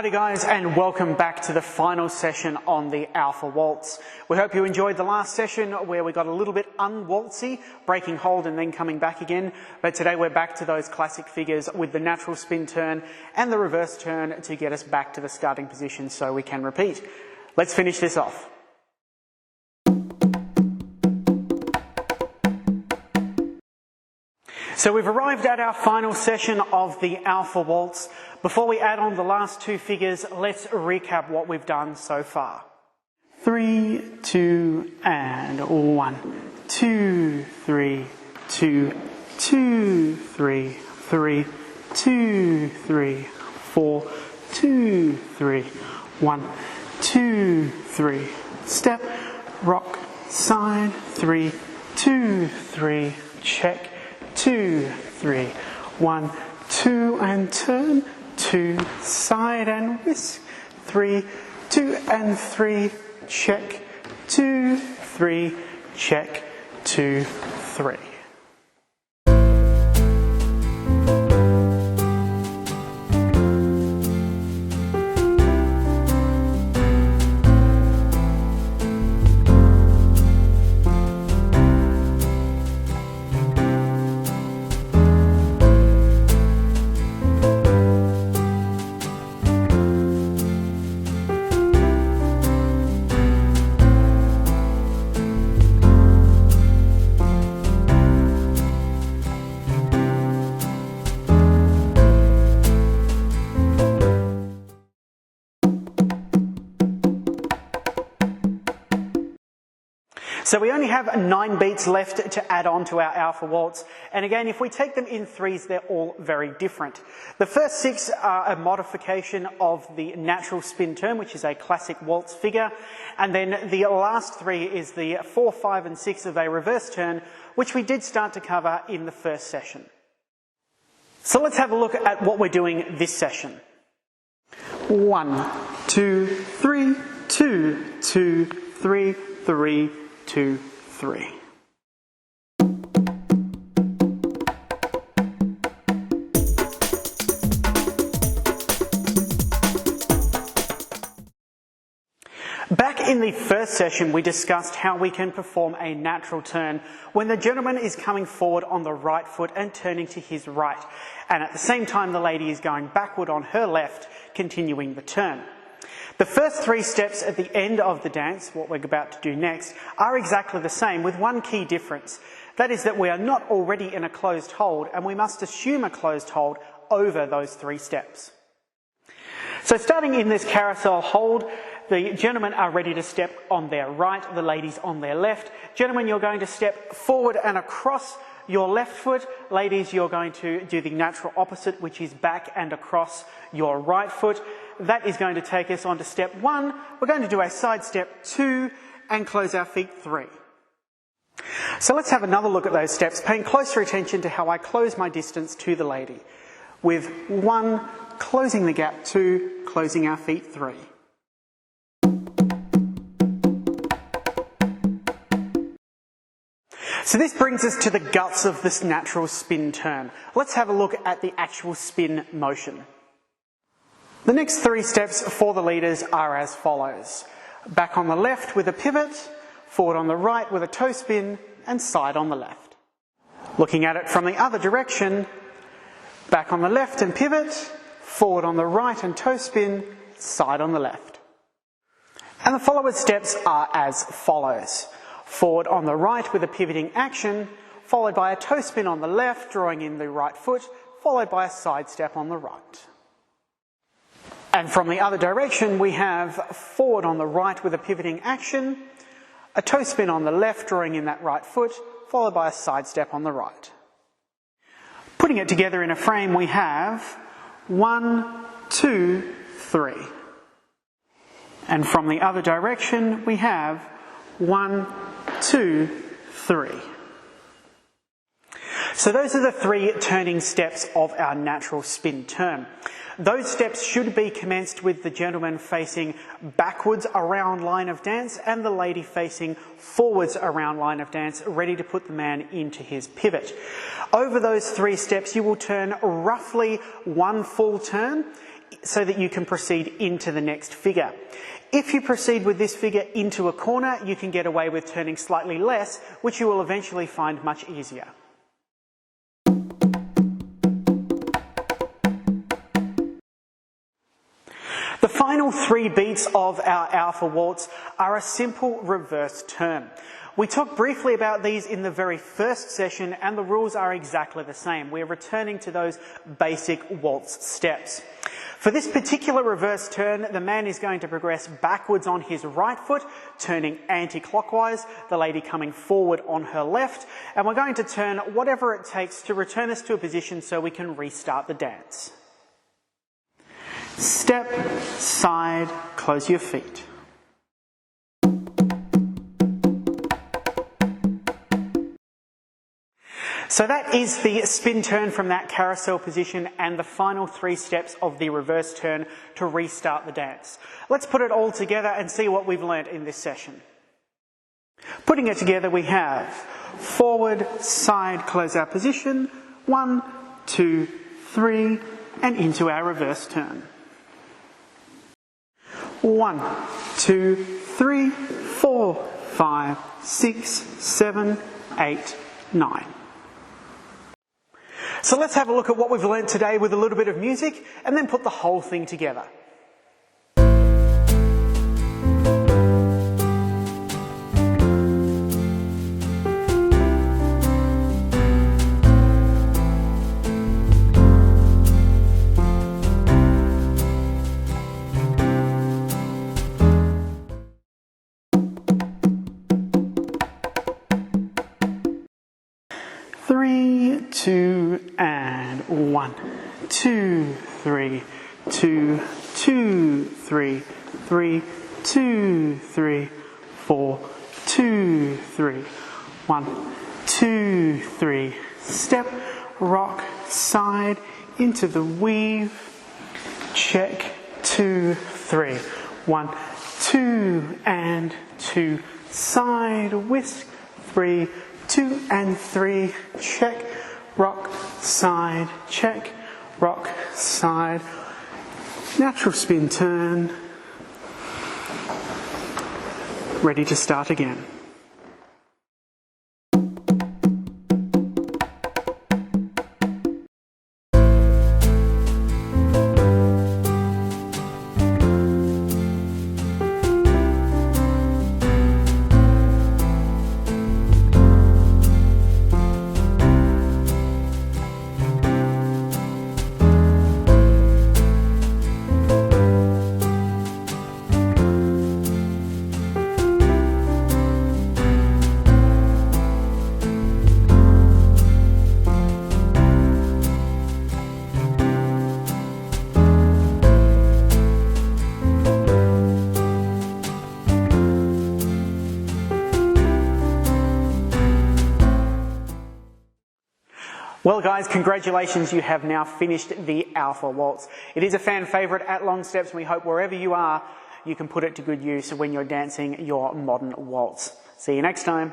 Howdy guys, and welcome back to the final session on the Alpha Waltz. We hope you enjoyed the last session where we got a little bit unwaltzy, breaking hold and then coming back again. But today we're back to those classic figures with the natural spin turn and the reverse turn to get us back to the starting position so we can repeat. Let's finish this off. So we've arrived at our final session of the Alpha Waltz. Before we add on the last two figures, let's recap what we've done so far. 3, 2, and 1. 2, 3, 2, 2, 3, 3, 2, 3, 4, 2, 3, 1, 2, 3. Step, rock, side, 3, 2, 3, check. 2, 3, 1, 2 and turn, 2, side and whisk, 3, 2 and 3, check, 2, 3, check, 2, 3. So we only have 9 beats left to add on to our Alpha Waltz. And again, if we take them in threes, they're all very different. The first 6 are a modification of the natural spin turn, which is a classic waltz figure. And then the last 3 is the 4, 5 and 6 of a reverse turn, which we did start to cover in the first session. So let's have a look at what we're doing this session. 1, 2, 3, 2, 2, 3, 3, 2, 3. Back in the first session, we discussed how we can perform a natural turn when the gentleman is coming forward on the right foot and turning to his right, and at the same time the lady is going backward on her left, continuing the turn. The first 3 steps at the end of the dance, what we're about to do next, are exactly the same with one key difference. That is that we are not already in a closed hold and we must assume a closed hold over those 3 steps. So starting in this carousel hold, the gentlemen are ready to step on their right, the ladies on their left. Gentlemen, you're going to step forward and across your left foot. Ladies, you're going to do the natural opposite, which is back and across your right foot. That is going to take us on to step 1. We're going to do a side step 2 and close our feet 3. So let's have another look at those steps, paying closer attention to how I close my distance to the lady. With 1, closing the gap, 2, closing our feet 3. So this brings us to the guts of this natural spin turn. Let's have a look at the actual spin motion. The next 3 steps for the leaders are as follows. Back on the left with a pivot, forward on the right with a toe spin, and side on the left. Looking at it from the other direction, back on the left and pivot, forward on the right and toe spin, side on the left. And the followed steps are as follows. Forward on the right with a pivoting action, followed by a toe spin on the left, drawing in the right foot, followed by a side step on the right. And from the other direction, we have forward on the right with a pivoting action, a toe spin on the left, drawing in that right foot, followed by a side step on the right. Putting it together in a frame, we have 1, 2, 3. And from the other direction, we have 1, 2, 3. So those are the 3 turning steps of our natural spin turn. Those steps should be commenced with the gentleman facing backwards around line of dance and the lady facing forwards around line of dance, ready to put the man into his pivot. Over those 3 steps, you will turn roughly 1 full turn. so that you can proceed into the next figure. If you proceed with this figure into a corner, you can get away with turning slightly less, which you will eventually find much easier. The final 3 beats of our Alpha Waltz are a simple reverse turn. We talked briefly about these in the very first session, and the rules are exactly the same. We're returning to those basic waltz steps. For this particular reverse turn, the man is going to progress backwards on his right foot, turning anti-clockwise, the lady coming forward on her left, and we're going to turn whatever it takes to return us to a position so we can restart the dance. Step, side, close your feet. So that is the spin turn from that carousel position and the final 3 steps of the reverse turn to restart the dance. Let's put it all together and see what we've learnt in this session. Putting it together, we have forward, side, close our position, 1, 2, 3, and into our reverse turn. 1, 2, 3, 4, 5, 6, 7, 8, 9. So let's have a look at what we've learnt today with a little bit of music and then put the whole thing together. Three, 2, and 1, 2, 3, 2, 2, 3, 3, 2, 3, 4, 2, 3, 1, 2, 3, step, rock, side, into the weave, check, 2, 3, 1, 2, and 2, side, whisk, 3, 2 and 3, check, rock, side, check, rock, side, natural spin turn, ready to start again. Well guys, congratulations, you have now finished the Alpha Waltz. It is a fan favourite at Long Steps, and we hope wherever you are, you can put it to good use when you're dancing your modern waltz. See you next time.